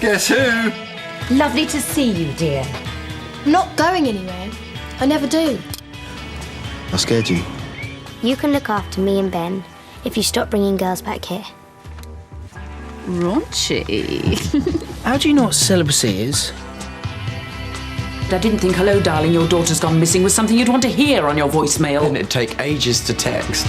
Guess who? Lovely to see you, dear. I'm not going anywhere. I never do. I scared you. You can look after me and Ben if you stop bringing girls back here. Raunchy. How do you know what celibacy is? I didn't think hello, darling, your daughter's gone missing was something you'd want to hear on your voicemail. Didn't it take ages to text?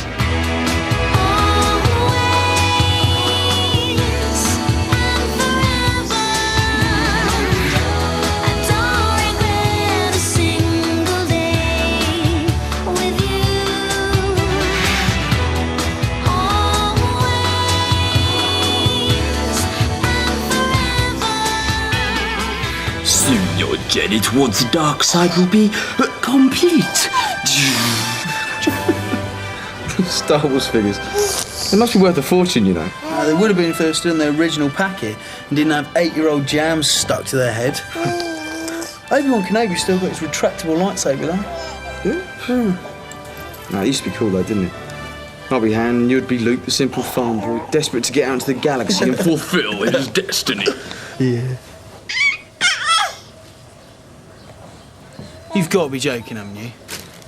Soon your journey towards the dark side will be complete. Star Wars figures. They must be worth a fortune, you know. They would have been if they were still in their original packet and didn't have 8-year-old jams stuck to their head. Obi-Wan Kenobi still got his retractable lightsaber, though. Yeah? No, it used to be cool, though, didn't it? I'd be Han and you'd be Luke, the simple farm boy, desperate to get out into the galaxy and Fulfill his destiny. Yeah. You've got to be joking, haven't you?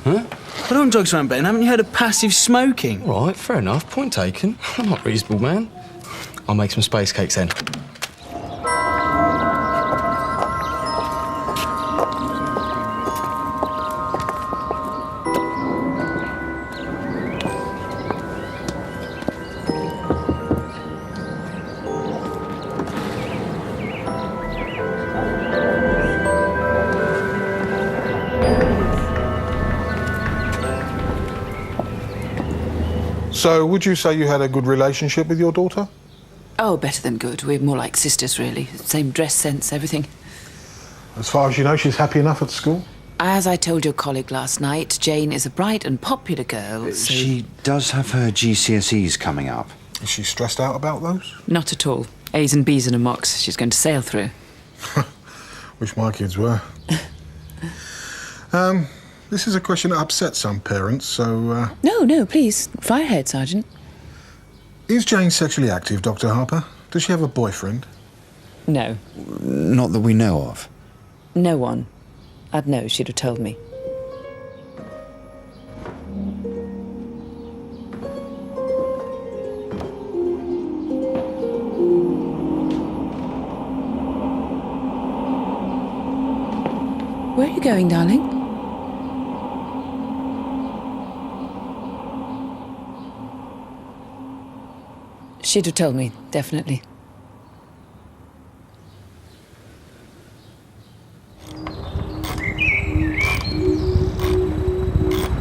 Huh? But on drugs around, Ben. Haven't you heard of passive smoking? Right, fair enough. Point taken. I'm not reasonable, man. I'll make some space cakes then. So, would you say you had a good relationship with your daughter? Oh, better than good. We're more like sisters, really. Same dress sense, everything. As far as you know, she's happy enough at school? As I told your colleague last night, Jane is a bright and popular girl, so... She does have her GCSEs coming up. Is she stressed out about those? Not at all. A's and B's and a mocks she's going to sail through. Wish my kids were. This is a question that upsets some parents, so... No, please. Fire ahead, Sergeant. Is Jane sexually active, Dr. Harper? Does she have a boyfriend? No. Not that we know of. No one. I'd know, she'd have told me. Where are you going, darling? She'd have told me, definitely.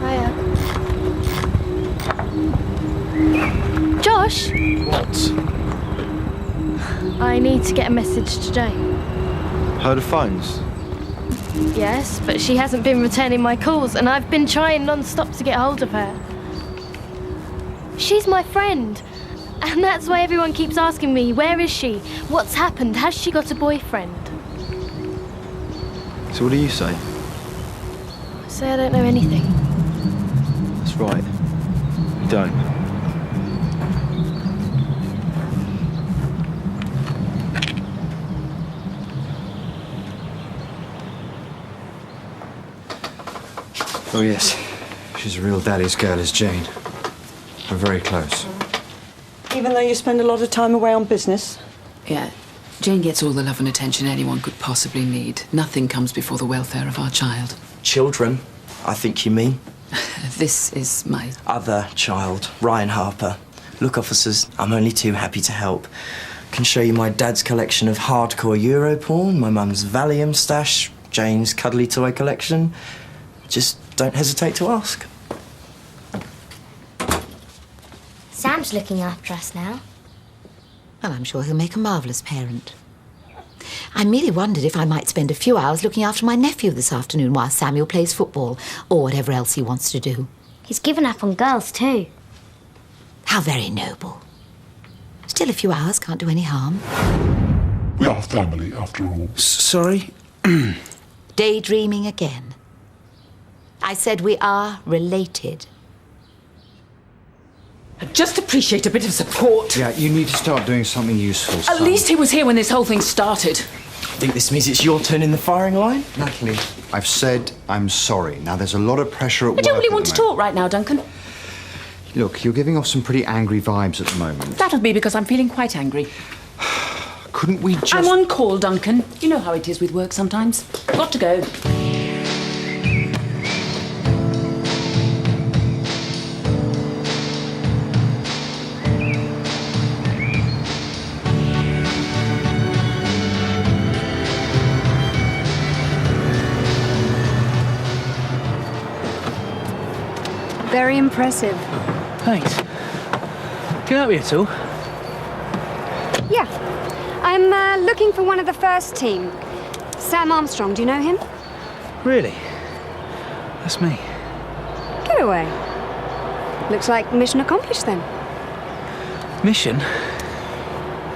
Hiya. Josh? What? I need to get a message to Jane. Heard of phones? Yes, but she hasn't been returning my calls, and I've been trying non-stop to get hold of her. She's my friend. And that's why everyone keeps asking me, where is she? What's happened? Has she got a boyfriend? So what do you say? I say I don't know anything. That's right. You don't. Oh, yes. She's a real daddy's girl, is Jane. We're very close. Even though you spend a lot of time away on business? Yeah. Jane gets all the love and attention anyone could possibly need. Nothing comes before the welfare of our child. Children, I think you mean. This is my... other child, Ryan Harper. Look, officers, I'm only too happy to help. Can show you my dad's collection of hardcore Euro porn, my mum's Valium stash, Jane's cuddly toy collection. Just don't hesitate to ask. Sam's looking after us now. Well, I'm sure he'll make a marvellous parent. I merely wondered if I might spend a few hours looking after my nephew this afternoon while Samuel plays football, or whatever else he wants to do. He's given up on girls too. How very noble. Still, a few hours can't do any harm. We are family, after all. Sorry? Daydreaming again. I said we are related. I'd just appreciate a bit of support. Yeah, you need to start doing something useful, At least he was here when this whole thing started. I think this means it's your turn in the firing line, Natalie. I've said I'm sorry. Now, there's a lot of pressure at work. I don't really at want the to talk right now, Duncan. Look, you're giving off some pretty angry vibes at the moment. That'll be because I'm feeling quite angry. Couldn't we just... I'm on call, Duncan. You know how it is with work sometimes. Got to go. Very impressive. Thanks. Can I help you at all? Yeah. I'm looking for one of the first team. Sam Armstrong, do you know him? Really? That's me. Get away. Looks like mission accomplished then. Mission?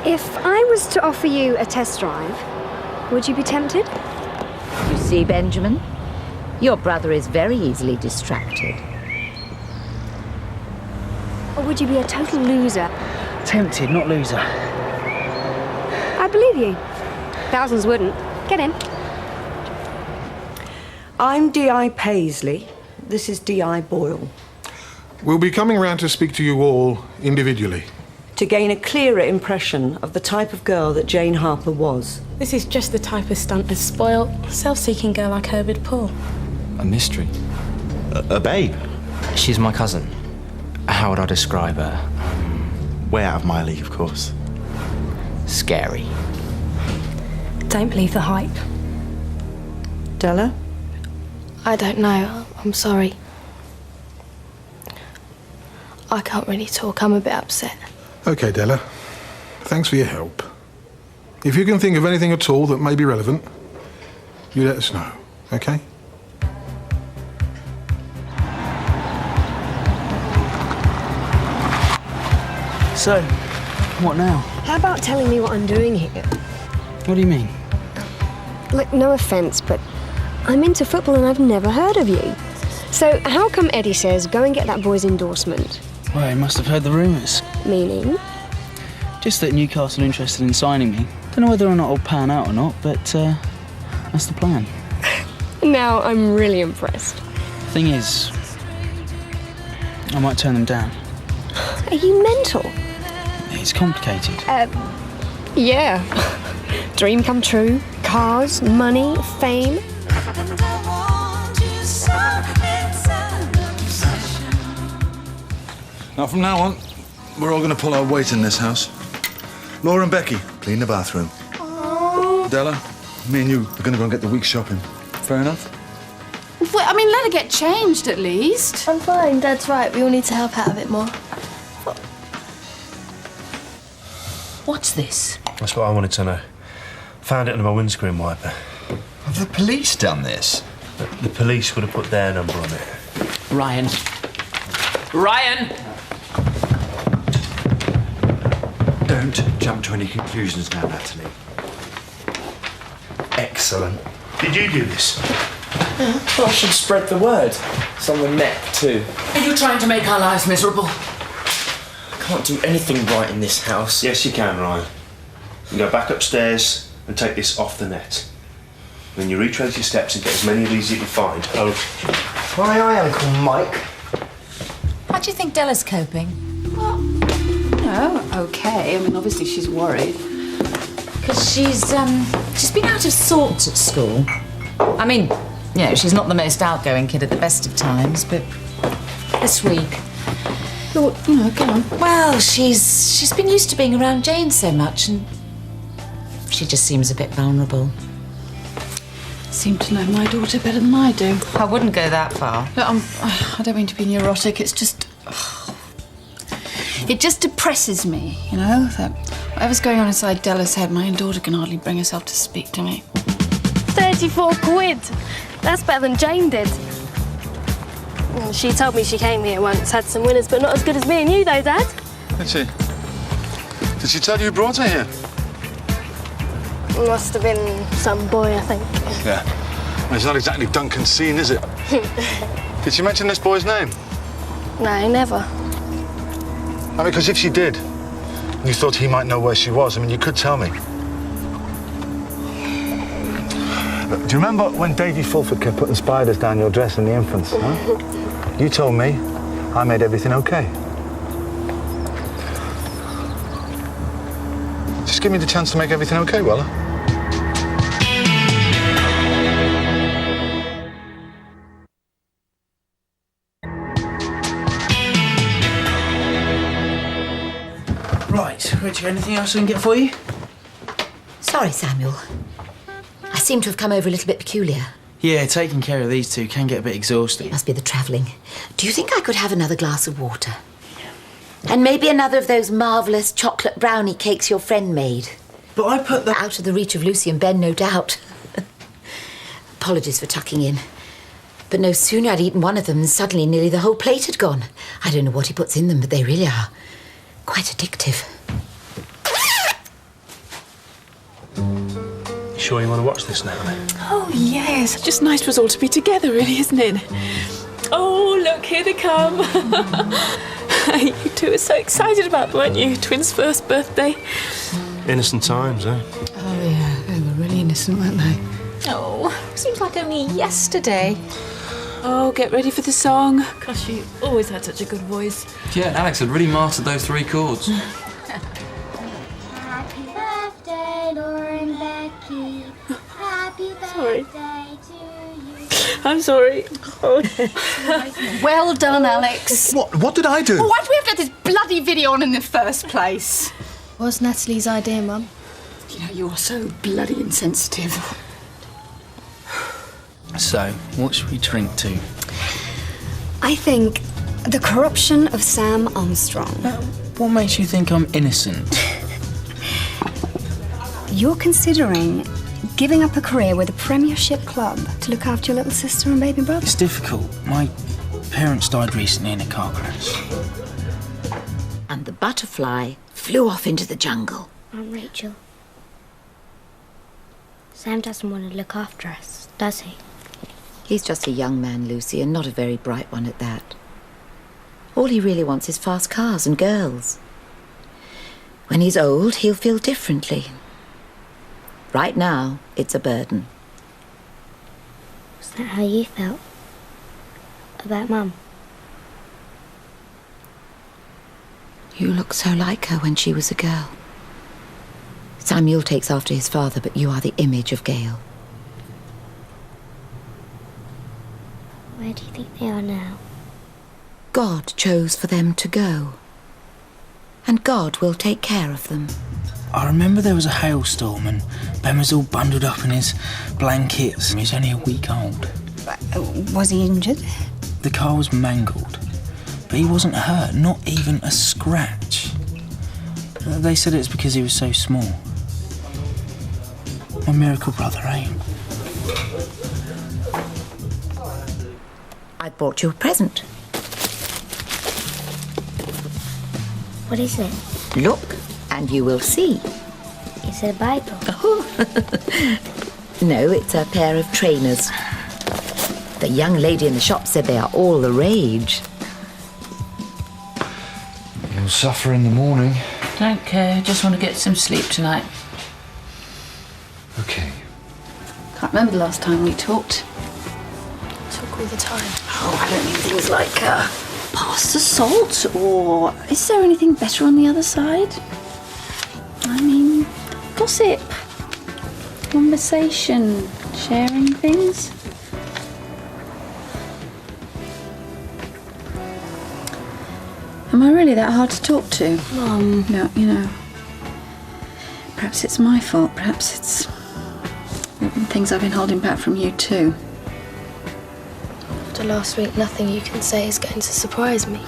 If I was to offer you a test drive, would you be tempted? You see, Benjamin? Your brother is very easily distracted. Or would you be a total loser? Tempted, not loser. I believe you. Thousands wouldn't. Get in. I'm D.I. Paisley. This is D.I. Boyle. We'll be coming round to speak to you all individually. To gain a clearer impression of the type of girl that Jane Harper was. This is just the type of stunt a spoiled, self-seeking girl like her would pull. A mystery. A babe. She's my cousin. How would I describe her? Way out of my league, of course. Scary. Don't believe the hype. Della? I don't know. I'm sorry. I can't really talk. I'm a bit upset. OK, Della. Thanks for your help. If you can think of anything at all that may be relevant, you let us know, OK? So, what now? How about telling me what I'm doing here? What do you mean? Like, no offence, but I'm into football and I've never heard of you. So how come Eddie says go and get that boy's endorsement? Well, he must have heard the rumours. Meaning? Just that Newcastle are interested in signing me. Don't know whether or not it'll pan out or not, but that's the plan. Now I'm really impressed. Thing is, I might turn them down. Are you mental? It's complicated. Yeah. Dream come true. Cars, money, fame. Now, from now on, we're all going to pull our weight in this house. Laura and Becky, clean the bathroom. Della, me and you are going to go and get the week's shopping. Fair enough? Well, I mean, let her get changed at least. I'm fine. Dad's right. We all need to help out a bit more. What's this? That's what I wanted to know. Found it under my windscreen wiper. Have the police done this? The police would have put their number on it. Ryan. Ryan! Don't jump to any conclusions now, Natalie. Excellent. Did you do this? Well, I should spread the word. Someone met too. Are you trying to make our lives miserable? I can't do anything right in this house. Yes, you can, Ryan. You go back upstairs and take this off the net. Then you retrace your steps and get as many of these as you can find. Oh. Aye, aye, Uncle Mike. How do you think Della's coping? Well, okay. I mean, obviously she's worried. Because she's been out of sorts at school. I mean, you know, she's not the most outgoing kid at the best of times, but this week... Oh, you know, go on. Well, she's been used to being around Jane so much, and she just seems a bit vulnerable. Seem to know my daughter better than I do. I wouldn't go that far. Look, I don't mean to be neurotic, it's just... It just depresses me, you know, that whatever's going on inside Della's head, my own daughter can hardly bring herself to speak to me. 34 quid! That's better than Jane did. She told me she came here once, had some winners, but not as good as me and you, though, Dad. Did she? Did she tell you who brought her here? Must have been some boy, I think. Yeah. Well, it's not exactly Duncan's scene, is it? Did she mention this boy's name? No, never. I mean, because if she did, and you thought he might know where she was, I mean, you could tell me. Look, do you remember when Davy Fulford kept putting spiders down your dress in the infants, huh? You told me I made everything okay. Just give me the chance to make everything okay, Wella. Right, Richard, anything else I can get for you? Sorry, Samuel. I seem to have come over a little bit peculiar. Yeah, taking care of these two can get a bit exhausting. It must be the travelling. Do you think I could have another glass of water? And maybe another of those marvellous chocolate brownie cakes your friend made. But I put them... Out of the reach of Lucy and Ben, no doubt. Apologies for tucking in. But no sooner I'd eaten one of them than suddenly nearly the whole plate had gone. I don't know what he puts in them, but they really are quite addictive. You sure you want to watch this now, then? Oh, yes. Just nice for us all to be together, really, isn't it? Oh, look, here they come. You two were so excited about them, weren't you? Twins' first birthday. Innocent times, eh? Oh, yeah. They were really innocent, weren't they? Oh, seems like only yesterday. Oh, get ready for the song. Gosh, you always had such a good voice. Yeah, Alex had really mastered those 3 chords. Happy birthday, Laura and Becky. Happy birthday to you. I'm sorry. Oh. Well done, Alex. What did I do? Well, why do we have to have this bloody video on in the first place? Was Natalie's idea, Mum? You know, you are so bloody insensitive. So, what should we drink to? I think the corruption of Sam Armstrong. What makes you think I'm innocent? You're considering giving up a career with a Premiership club to look after your little sister and baby brother? It's difficult. My parents died recently in a car crash. And the butterfly flew off into the jungle. Aunt Rachel, Sam doesn't want to look after us, does he? He's just a young man, Lucy, and not a very bright one at that. All he really wants is fast cars and girls. When he's old, he'll feel differently. Right now, it's a burden. Was that how you felt about Mum? You look so like her when she was a girl. Samuel takes after his father, but you are the image of Gail. Where do you think they are now? God chose for them to go. And God will take care of them. I remember there was a hailstorm and Ben was all bundled up in his blankets. He was only a week old. Was he injured? The car was mangled, but he wasn't hurt, not even a scratch. They said it's because he was so small. My miracle brother, eh? I brought you a present. What is it? Look, and you will see. Is it a Bible? Oh. No, it's a pair of trainers. The young lady in the shop said they are all the rage. You'll suffer in the morning. Don't care, just want to get some sleep tonight. Okay. Can't remember the last time we talked. Talk all the time. Oh, I don't mean things like pass the salt, or is there anything better on the other side? I mean, gossip, conversation, sharing things. Am I really that hard to talk to? Mum. No, you know. Perhaps it's my fault. Perhaps it's things I've been holding back from you too. After last week, nothing you can say is going to surprise me.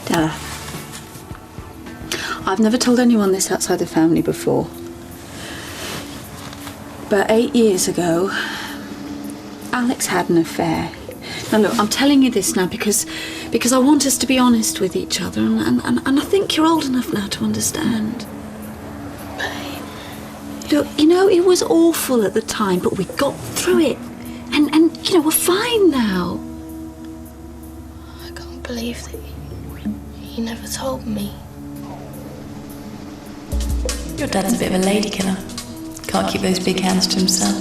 Della, I've never told anyone this outside the family before. But 8 years ago, Alex had an affair. Now look, I'm telling you this now because I want us to be honest with each other, and I think you're old enough now to understand. Look, you know, it was awful at the time, but we got through it. And you know, we're fine now. I can't believe that You never told me. Your dad's a bit of a lady killer. Can't keep those big hands to himself.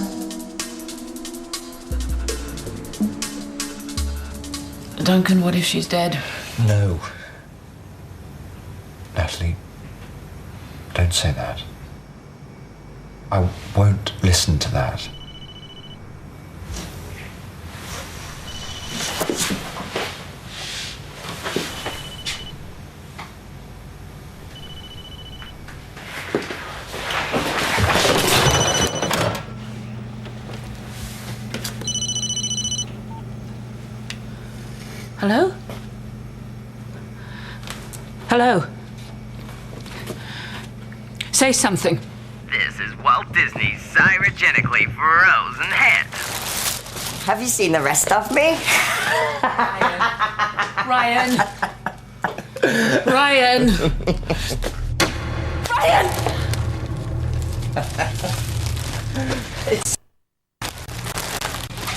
Duncan, what if she's dead? No. Natalie, don't say that. I won't listen to that. Hello? Hello? Say something. This is Walt Disney's Cyrogenically Frozen Head. Have you seen the rest of me? Ryan. Ryan. Ryan!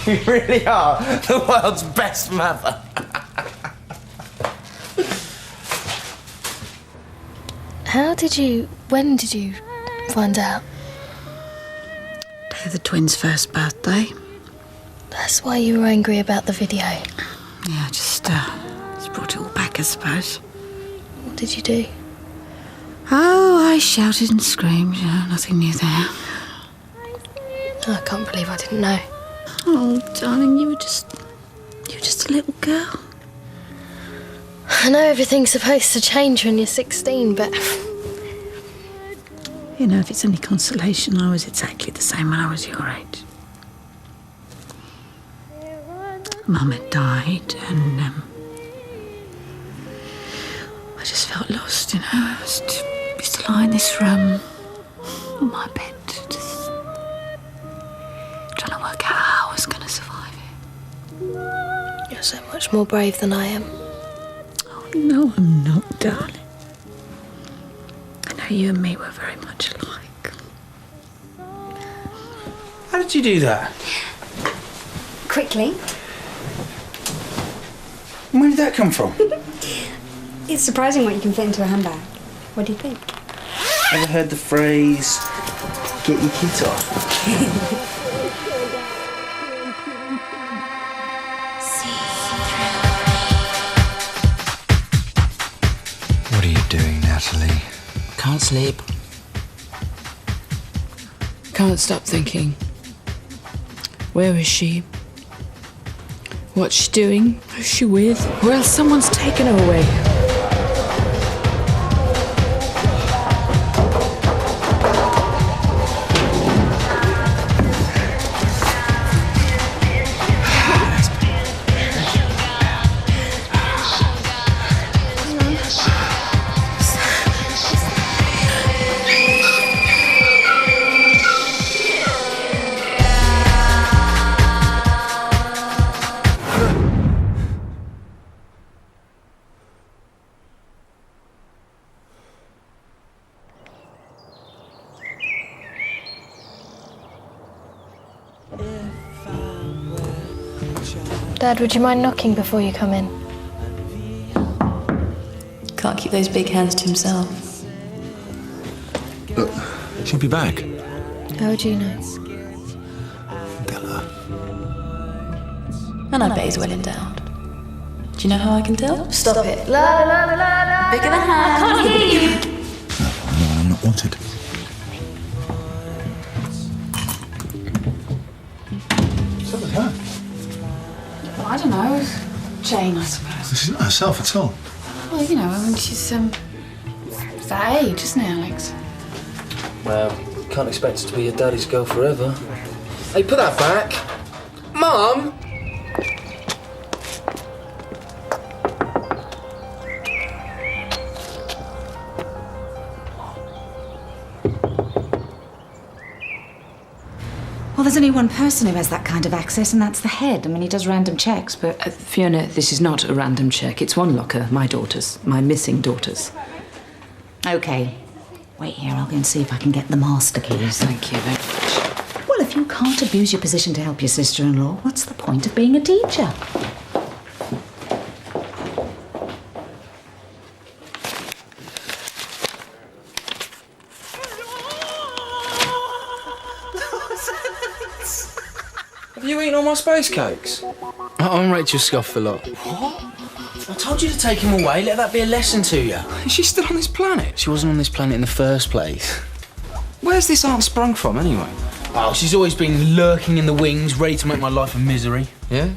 You really are the world's best mother. When did you find out? Day of the twins' first birthday. That's why you were angry about the video. Yeah, just brought it all back, I suppose. What did you do? Oh, I shouted and screamed. Yeah, nothing new there. I can't believe I didn't know. Oh, darling, you were just a little girl. I know everything's supposed to change when you're 16, but... You know, if it's any consolation, I was exactly the same when I was your age. Mum had died, and I just felt lost, you know. I used to lie in this room, on my bed, just trying to work out how I was going to survive it. You're so much more brave than I am. Oh, no, I'm not, darling. I know you and me were very much alike. How did you do that? Quickly. Where did that come from? It's surprising what you can fit into a handbag. What do you think? Ever heard the phrase, get your kit off? What are you doing, Natalie? Can't sleep. Can't stop thinking. Where is she? What's she doing? Who's she with? Or else someone's taken her away. Dad, would you mind knocking before you come in? Can't keep those big hands to himself. Look, she'll be back. How would you know? And I bet he's well endowed. Do you know how I can tell? Stop it. La la la la la. Bigger than hands. I can't hear you. No, I'm not wanted. So was her. Well, I don't know. Jane, I suppose. She's not herself at all. Well, you know, I mean, she's that age, isn't it, Alex? Well, can't expect her to be your daddy's girl forever. Hey, put that back. Mum! Well, there's only one person who has that kind of access, and that's the head. I mean, he does random checks, but... Fiona, this is not a random check. It's one locker, my daughter's, my missing daughter's. OK. Wait here, I'll go and see if I can get the master keys. Thank you very much. Well, if you can't abuse your position to help your sister-in-law, what's the point of being a teacher? Have you eaten all my space cakes? I'm Rachel scoffed a lot. What? I told you to take him away. Let that be a lesson to you. Is she still on this planet? She wasn't on this planet in the first place. Where's this aunt sprung from, anyway? Oh, she's always been lurking in the wings, ready to make my life a misery. Yeah?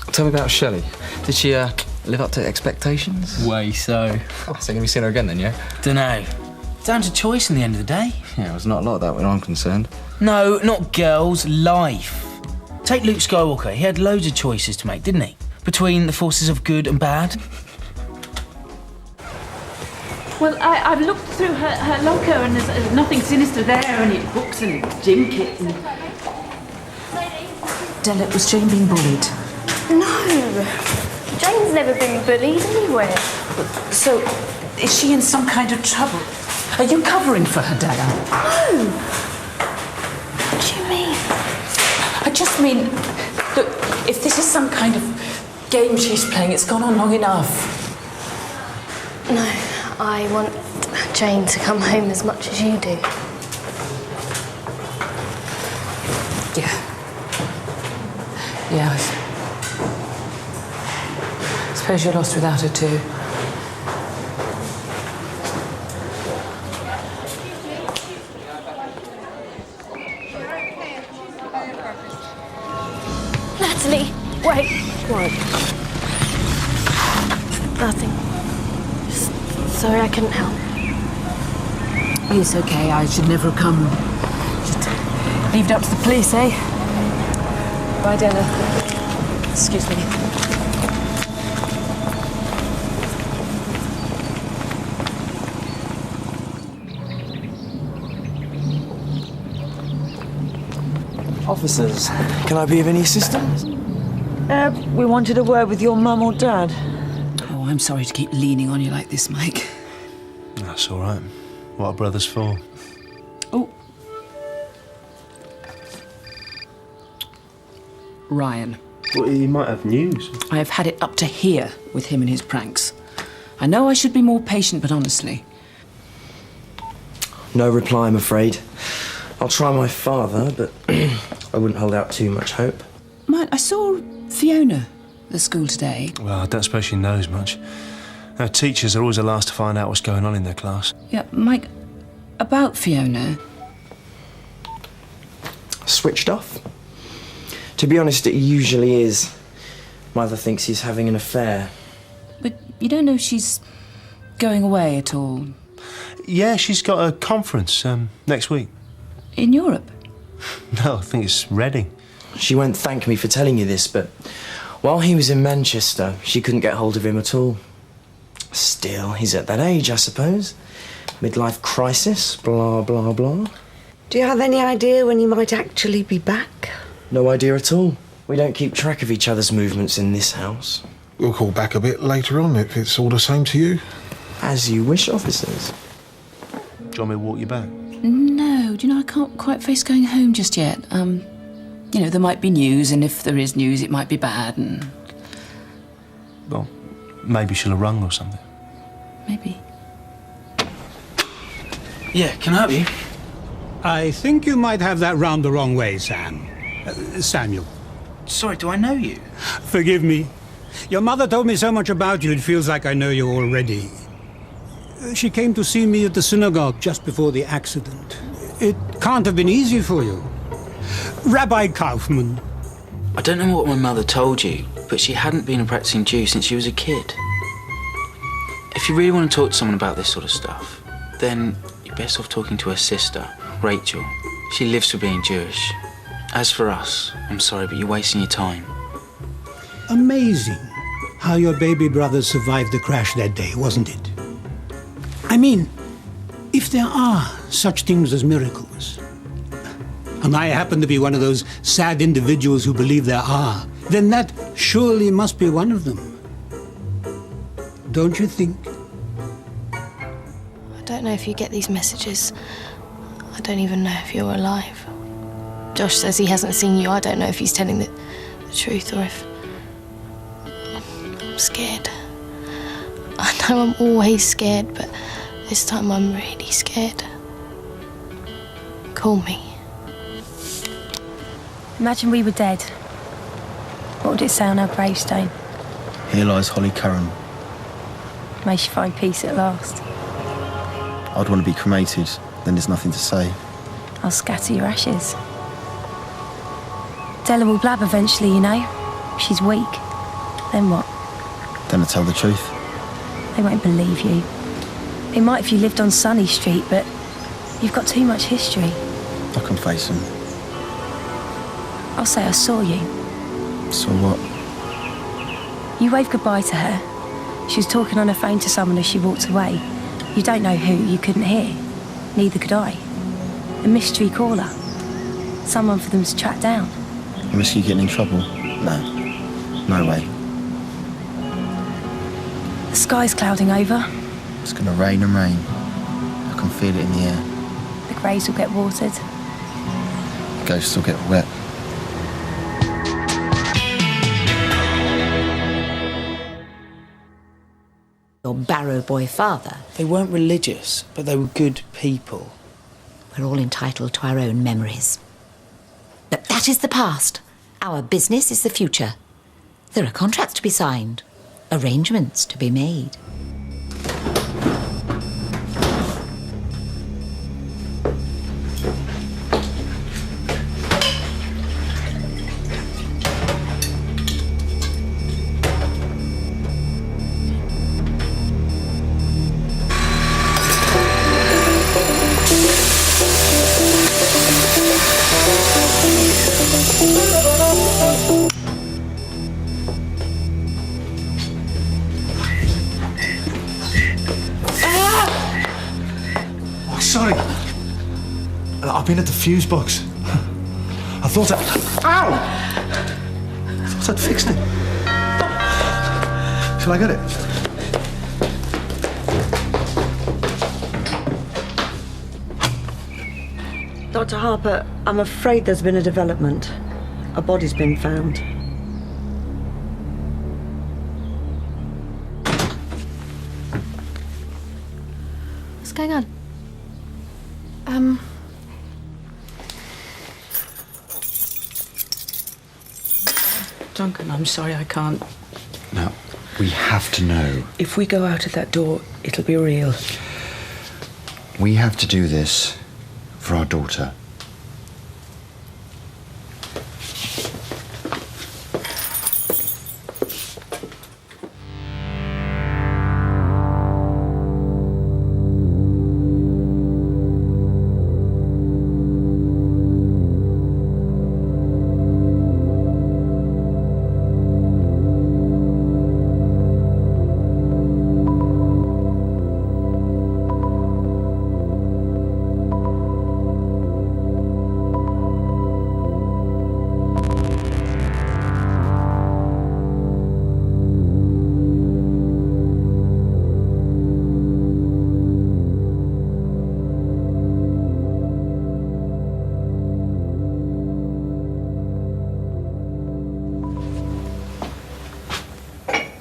Tell me about Shelley. Did she live up to expectations? Way so. Oh, so gonna be seeing her again then, yeah? Dunno. Down to choice in the end of the day. Yeah, there's not a lot of that when I'm concerned. No, not girls, life. Take Luke Skywalker. He had loads of choices to make, didn't he? Between the forces of good and bad. Well, I've looked through her locker and there's nothing sinister there, only books and gym kit and... Della, was Jane being bullied? No. Jane's never been bullied anywhere. So, is she in some kind of trouble? Are you covering for her, Della? No. What do you mean? I just mean, look, if this is some kind of game she's playing, it's gone on long enough. No, I want Jane to come home as much as you do. Yeah, I suppose you're lost without her too. Natalie, wait. What? Nothing. Just sorry I couldn't help. It's okay, I should never have come. Just leave it up to the police, eh? Bye, Della. Excuse me. Officers, can I be of any assistance? We wanted a word with your mum or dad. Oh, I'm sorry to keep leaning on you like this, Mike. That's all right. What are brothers for? Oh. Ryan. Well, he might have news. I have had it up to here with him and his pranks. I know I should be more patient, but honestly... No reply, I'm afraid. I'll try my father, but I wouldn't hold out too much hope. Mike, I saw Fiona at the school today. Well, I don't suppose she knows much. Our teachers are always the last to find out what's going on in their class. Yeah, Mike, about Fiona... Switched off? To be honest, it usually is. Mother thinks he's having an affair. But you don't know if she's going away at all? Yeah, she's got a conference next week. In Europe? No, I think it's Reading. She won't thank me for telling you this, but while he was in Manchester, she couldn't get hold of him at all. Still, he's at that age, I suppose. Midlife crisis, blah, blah, blah. Do you have any idea when he might actually be back? No idea at all. We don't keep track of each other's movements in this house. We'll call back a bit later on if it's all the same to you. As you wish, officers. Do you want me to walk you back? No, do you know, I can't quite face going home just yet. You know, there might be news, and if there is news, it might be bad, and... Well, maybe she'll have rung or something. Maybe. Yeah, can I help you? I think you might have that round the wrong way, Sam. Samuel. Sorry, do I know you? Forgive me. Your mother told me so much about you, it feels like I know you already. She came to see me at the synagogue just before the accident. It can't have been easy for you. Rabbi Kaufman. I don't know what my mother told you, but she hadn't been a practicing Jew since she was a kid. If you really want to talk to someone about this sort of stuff, then you're best off talking to her sister, Rachel. She lives for being Jewish. As for us, I'm sorry, but you're wasting your time. Amazing how your baby brother survived the crash that day, wasn't it? I mean, if there are such things as miracles, and I happen to be one of those sad individuals who believe there are, then that surely must be one of them. Don't you think? I don't know if you get these messages. I don't even know if you're alive. Josh says he hasn't seen you. I don't know if he's telling the truth or if... I'm scared. I know I'm always scared, but this time I'm really scared. Call me. Imagine we were dead. What would it say on our gravestone? Here lies Holly Curran. May she find peace at last. I'd want to be cremated, then there's nothing to say. I'll scatter your ashes. Della will blab eventually, you know. She's weak. Then what? Then I tell the truth. They won't believe you. They might if you lived on Sunny Street, but you've got too much history. I can face them. I'll say I saw you. So what? You waved goodbye to her. She was talking on her phone to someone as she walked away. You don't know who, you couldn't hear. Neither could I. A mystery caller. Someone for them to track down. You risk you getting in trouble? No. No way. The sky's clouding over. It's gonna rain and rain. I can feel it in the air. The graves will get watered. Ghosts will get wet. Your Barrow boy father. They weren't religious, but they were good people. We're all entitled to our own memories. But that is the past. Our business is the future. There are contracts to be signed, arrangements to be made. Sorry. I've been at the fuse box. I thought Ow! I thought I'd fixed it. Shall I get it? Dr. Harper, I'm afraid there's been a development. A body's been found. What's going on? Duncan, I'm sorry I can't. Now, we have to know. If we go out of that door, it'll be real. We have to do this for our daughter.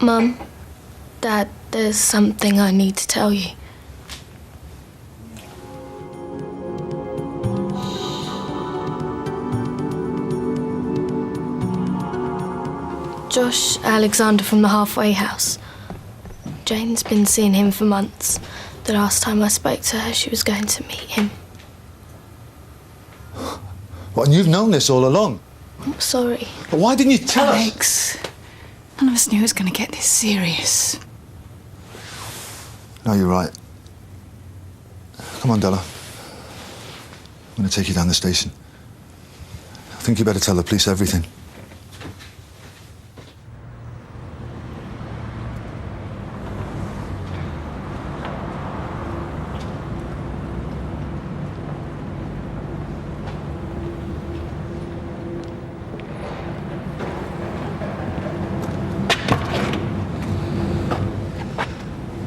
Mum, Dad, there's something I need to tell you. Josh Alexander from the halfway house. Jane's been seeing him for months. The last time I spoke to her, she was going to meet him. What, and you've known this all along? I'm sorry. But why didn't you tell us? Alex, none of us knew it was going to get this serious. No, you're right. Come on, Della. I'm going to take you down the station. I think you better tell the police everything.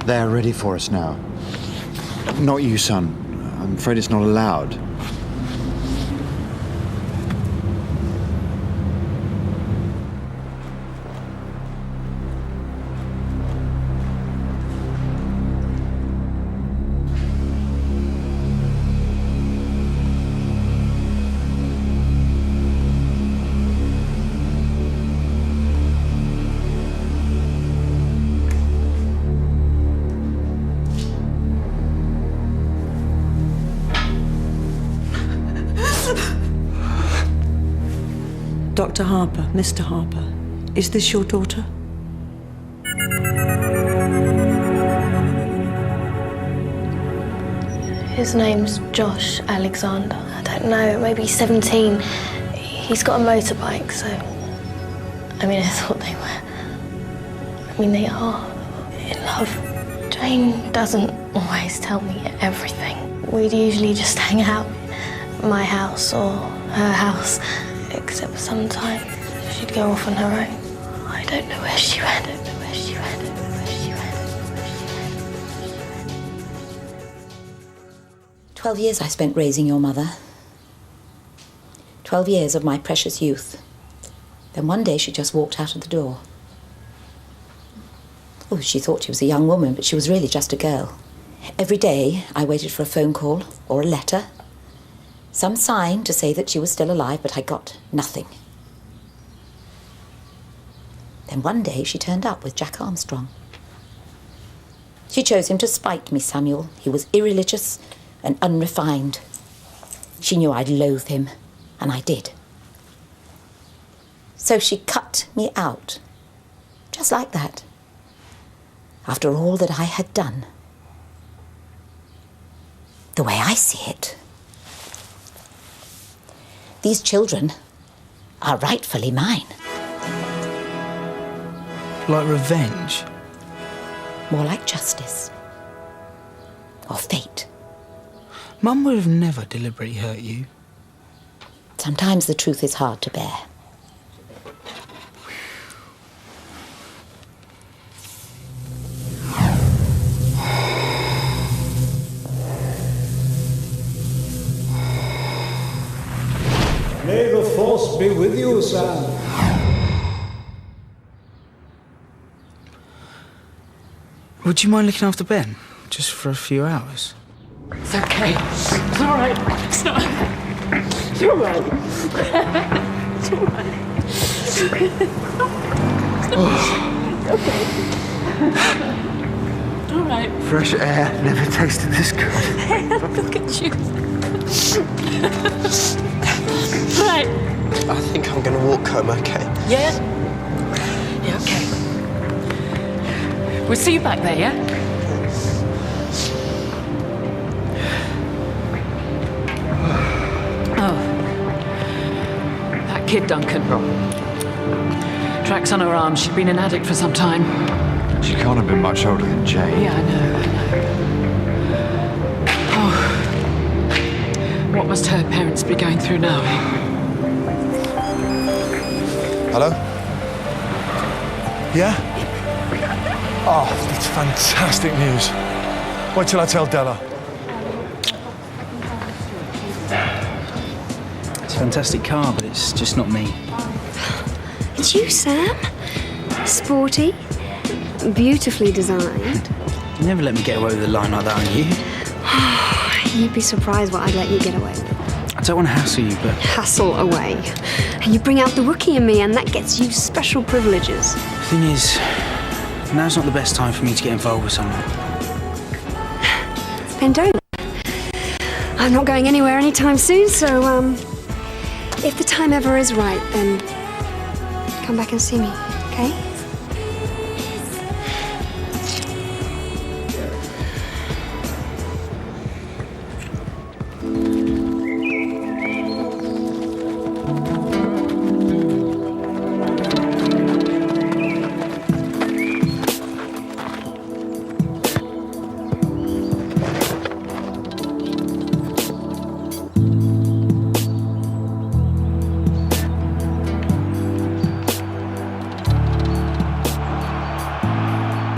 They're ready for us now. Not you, son. I'm afraid it's not allowed. Dr. Harper, Mr. Harper, is this your daughter? His name's Josh Alexander. I don't know, maybe 17. He's got a motorbike, so... I mean, I thought they were... I mean, they are in love. Jane doesn't always tell me everything. We'd usually just hang out at my house or her house, except sometimes she'd go off on her own. I don't know where she went. 12 years I spent raising your mother. 12 years of my precious youth. Then one day she just walked out of the door. Oh, she thought she was a young woman, but she was really just a girl. Every day I waited for a phone call or a letter, some sign to say that she was still alive, but I got nothing. Then one day she turned up with Jack Armstrong. She chose him to spite me, Samuel. He was irreligious and unrefined. She knew I'd loathe him, and I did. So she cut me out, just like that, after all that I had done. The way I see it, these children are rightfully mine. Like revenge? More like justice. Or fate. Mum would have never deliberately hurt you. Sometimes the truth is hard to bear. May the force be with you, Sam. Would you mind looking after Ben? Just for a few hours? It's okay. It's all right. It's all right. It's all right. It's all right. Okay. All right. Fresh air never tasted this good. Look at you. Right. I think I'm going to walk home, okay? Yeah? Yeah, okay. We'll see you back there, yeah? Oh. That kid, Duncan. Tracks on her arm. She'd been an addict for some time. She can't have been much older than Jane. Yeah, I know. Oh. What must her parents be going through now, eh? Hello? Yeah? Oh, it's fantastic news. Wait till I tell Della. It's a fantastic car, but it's just not me. It's you, Sam. Sporty, beautifully designed. You never let me get away with a line like that on you. You'd be surprised what I'd let you get away with. I don't want to hassle you, but... Hassle away. You bring out the Wookiee in me, and that gets you special privileges. The thing is, now's not the best time for me to get involved with someone. Then don't. I'm not going anywhere anytime soon, so, if the time ever is right, then come back and see me, okay?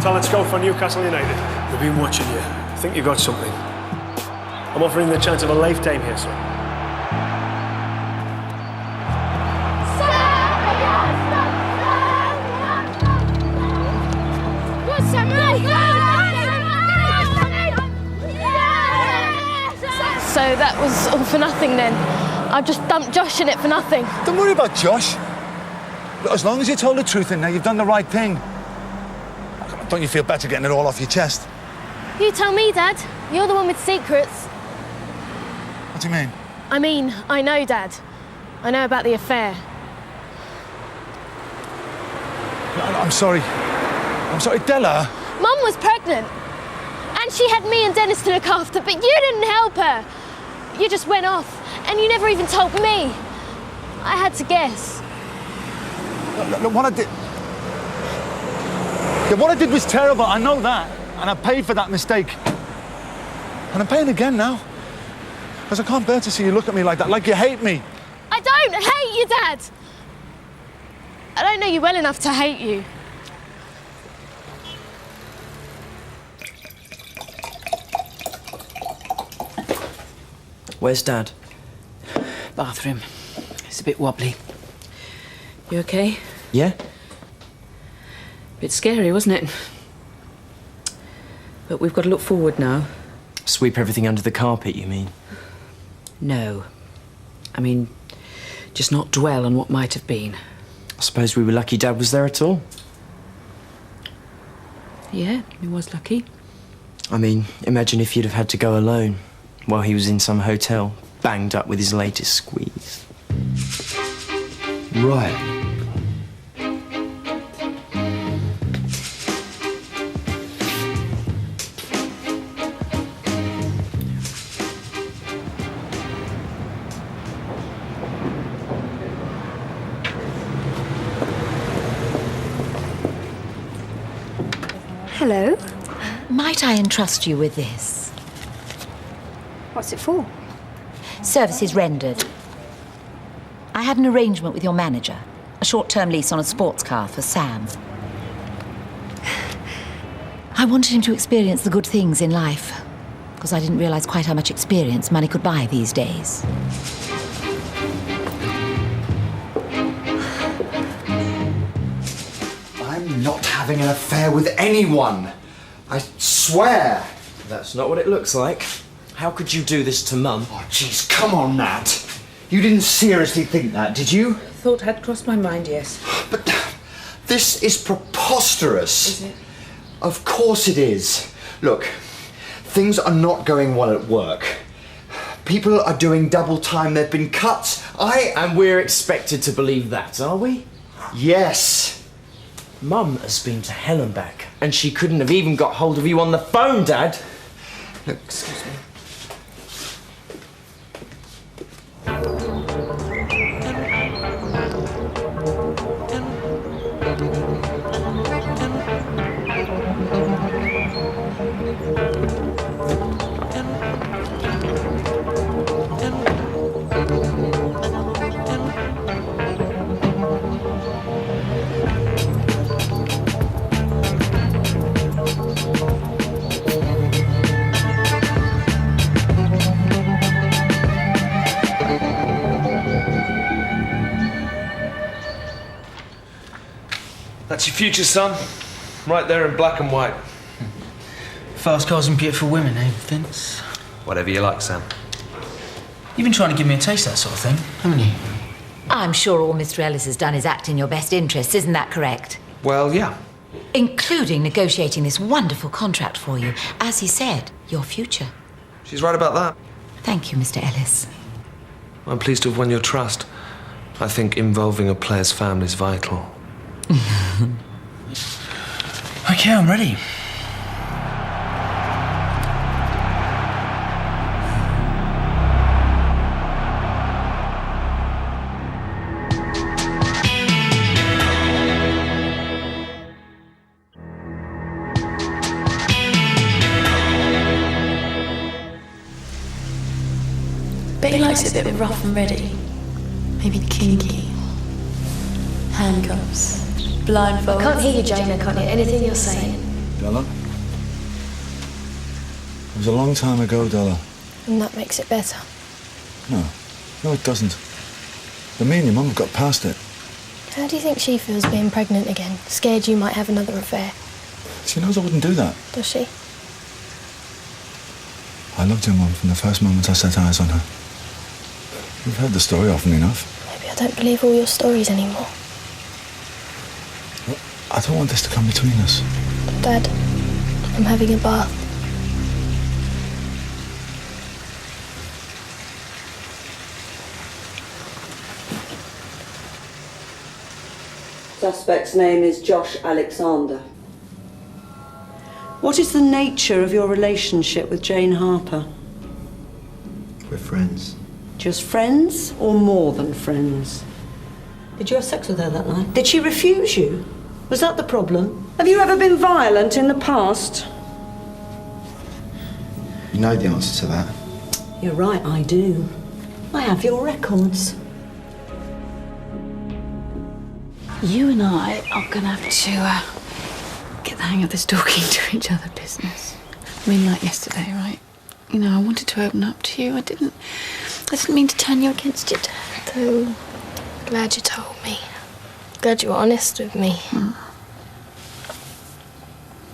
So let's go for Newcastle United. We've been watching you. I think you got something. I'm offering the chance of a lifetime here, son. So that was all for nothing then? I just dumped Josh in it for nothing? Don't worry about Josh. Look, as long as you told the truth in there, you've done the right thing. Don't you feel better getting it all off your chest? You tell me, Dad. You're the one with secrets. What do you mean? I mean, I know, Dad. I know about the affair. I'm sorry. I'm sorry, Della. Mum was pregnant. And she had me and Dennis to look after, but you didn't help her. You just went off, and you never even told me. I had to guess. Look, what I did... Yeah, what I did was terrible, I know that. And I paid for that mistake. And I'm paying again now. Because I can't bear to see you look at me like that, like you hate me. I don't hate you, Dad. I don't know you well enough to hate you. Where's Dad? Bathroom. It's a bit wobbly. You okay? Yeah? Bit scary, wasn't it? But we've got to look forward now. Sweep everything under the carpet, you mean? No. I mean, just not dwell on what might have been. I suppose we were lucky Dad was there at all. Yeah, he was lucky. I mean, imagine if you'd have had to go alone while he was in some hotel, banged up with his latest squeeze. Right. Hello. Might I entrust you with this? What's it for? Services rendered. I had an arrangement with your manager. A short-term lease on a sports car for Sam. I wanted him to experience the good things in life, because I didn't realise quite how much experience money could buy these days. I'm not having an affair with anyone. I swear. That's not what it looks like. How could you do this to Mum? Oh, jeez, come on, Nat. You didn't seriously think that, did you? Thought had crossed my mind, yes. But this is preposterous. Is it? Of course it is. Look, things are not going well at work. People are doing double time. They've been cut. And we're expected to believe that, are we? Yes. Mum has been to hell and back, and she couldn't have even got hold of you on the phone, Dad. Look, excuse me. That's your future, son. Right there in black and white. Fast cars and beautiful women, eh, Vince? Whatever you like, Sam. You've been trying to give me a taste of that sort of thing, haven't you? I'm sure all Mr. Ellis has done is act in your best interests, isn't that correct? Well, yeah. Including negotiating this wonderful contract for you. As he said, your future. She's right about that. Thank you, Mr. Ellis. I'm pleased to have won your trust. I think involving a player's family is vital. Okay, I'm ready. Bet he likes it a bit rough and ready. Maybe kinky. Handcuffs. Blindfold. I can't hear you, Jane. I can't hear anything you're saying. Della? It was a long time ago, Della. And that makes it better. No. No, it doesn't. But me and your mum have got past it. How do you think she feels being pregnant again? Scared you might have another affair? She knows I wouldn't do that. Does she? I loved your mum from the first moment I set eyes on her. You've heard the story often enough. Maybe I don't believe all your stories anymore. I don't want this to come between us. Dad, I'm having a bath. Suspect's name is Josh Alexander. What is the nature of your relationship with Jane Harper? We're friends. Just friends or more than friends? Did you have sex with her that night? Did she refuse you? Was that the problem? Have you ever been violent in the past? You know the answer to that. You're right, I do. I have your records. You and I are going to have to get the hang of this talking to each other business. I mean, like yesterday, right? You know, I wanted to open up to you. I didn't mean to turn you against your dad. So glad you told me. Glad you were honest with me.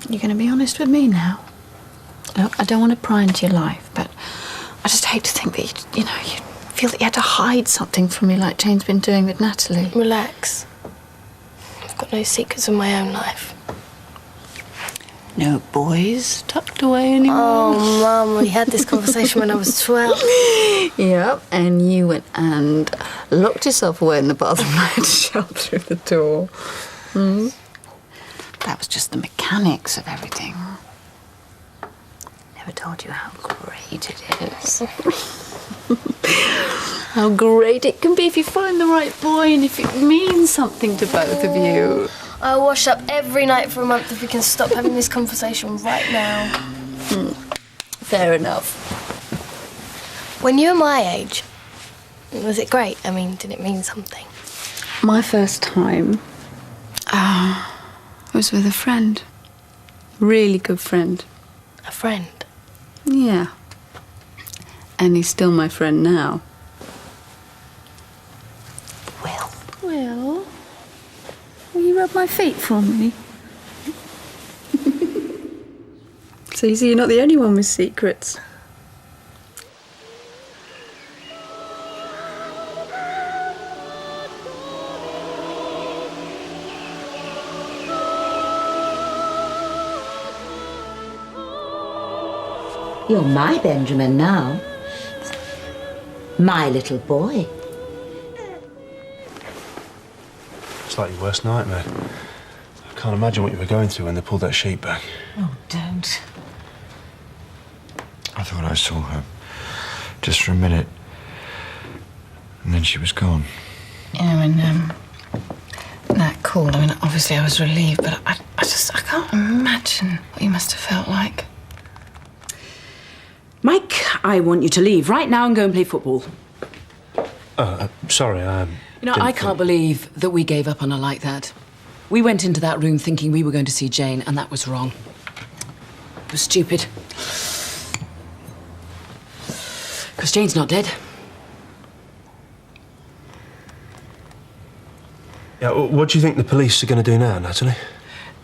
You're going to be honest with me now? Look, I don't want to pry into your life, but I just hate to think that, you feel that you had to hide something from me like Jane's been doing with Natalie. Relax. I've got no secrets in my own life. No boys tucked away anymore? Oh, Mum, we had this conversation when I was 12. Yep, and you went and locked yourself away in the bathroom and I had to shout through the door. That was just the mechanics of everything. Never told you how great it is. How great it can be if you find the right boy and if it means something to both of you. I'll wash up every night for a month if we can stop having this conversation right now. Fair enough. When you were my age, was it great? I mean, did it mean something? My first time was with a friend. Really good friend. A friend? Yeah. And he's still my friend now. Will, will you rub my feet for me? So you see, you're not the only one with secrets. You're my Benjamin now. My little boy. It's like your worst nightmare. I can't imagine what you were going through when they pulled that sheet back. Oh, don't. I thought I saw her. Just for a minute. And then she was gone. You know, when Nat called, I mean, obviously I was relieved, but I can't imagine what you must have felt like. Mike, I want you to leave right now and go and play football. Sorry, I can't believe that we gave up on her like that. We went into that room thinking we were going to see Jane, and that was wrong. It was stupid. Because Jane's not dead. Yeah, what do you think the police are going to do now, Natalie?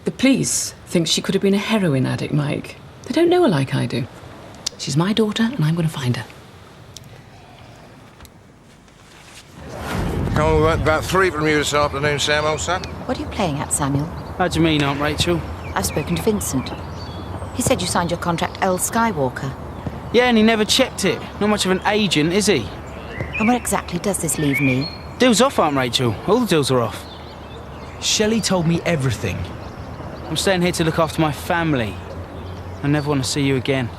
The police think she could have been a heroin addict, Mike. They don't know her like I do. She's my daughter, and I'm going to find her. Oh, we went about 3 from you this afternoon, Sam, old son. What are you playing at, Samuel? How do you mean, Aunt Rachel? I've spoken to Vincent. He said you signed your contract L. Skywalker. Yeah, and he never checked it. Not much of an agent, is he? And where exactly does this leave me? Deal's off, Aunt Rachel. All the deals are off. Shelley told me everything. I'm staying here to look after my family. I never want to see you again.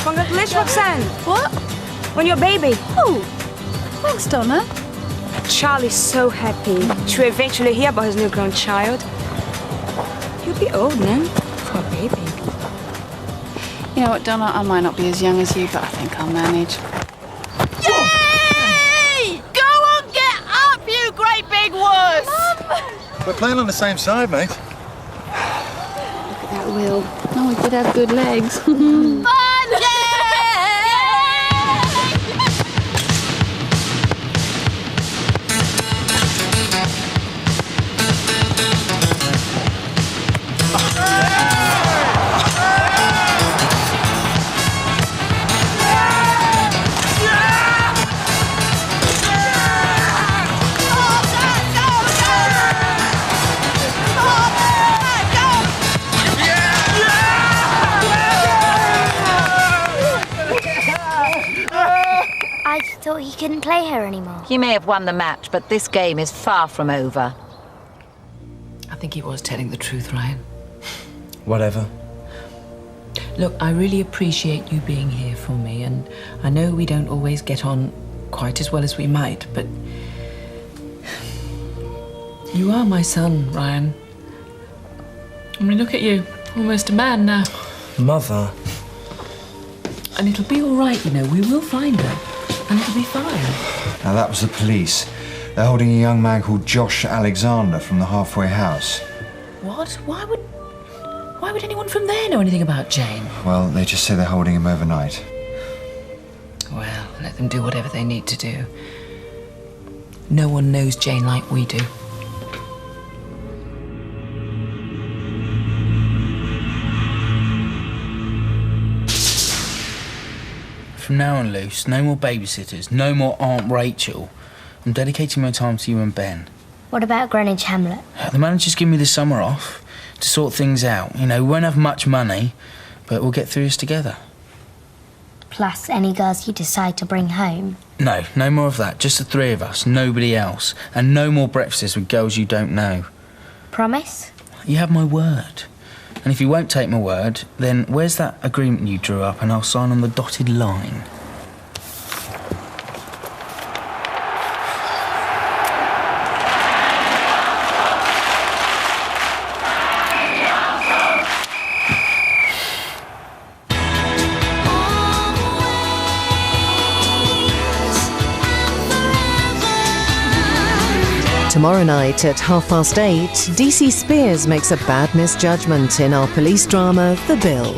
Congratulations, Roxanne. What? On your baby. Oh, thanks, Donna. Charlie's so happy to eventually hear about his newborn child. You'll be old now. Poor baby. You know what, Donna? I might not be as young as you, but I think I'll manage. Yay! Go on, get up, you great big wuss! Mum! We're playing on the same side, mate. Look at that Will. Oh, we could have good legs. Fun! couldn't play her anymore. He may have won the match, but this game is far from over. I think he was telling the truth, Ryan. Whatever. Look, I really appreciate you being here for me, and I know we don't always get on quite as well as we might, but you are my son, Ryan. I mean, look at you, almost a man now. Mother. And it'll be all right, you know. We will find her, and it'll be fine. Now that was the police. They're holding a young man called Josh Alexander from the halfway house. What? Why would anyone from there know anything about Jane? Well, they just say they're holding him overnight. Well, let them do whatever they need to do. No one knows Jane like we do. From now on, Luce, no more babysitters, no more Aunt Rachel. I'm dedicating my time to you and Ben. What about Greenwich Hamlet? The manager's given me the summer off to sort things out. You know, we won't have much money, but we'll get through this together. Plus any girls you decide to bring home. No, no more of that. Just the three of us, nobody else. And no more breakfasts with girls you don't know. Promise? You have my word. And if you won't take my word, then where's that agreement you drew up and I'll sign on the dotted line? Tomorrow night at 8:30, DC Spears makes a bad misjudgment in our police drama, The Bill.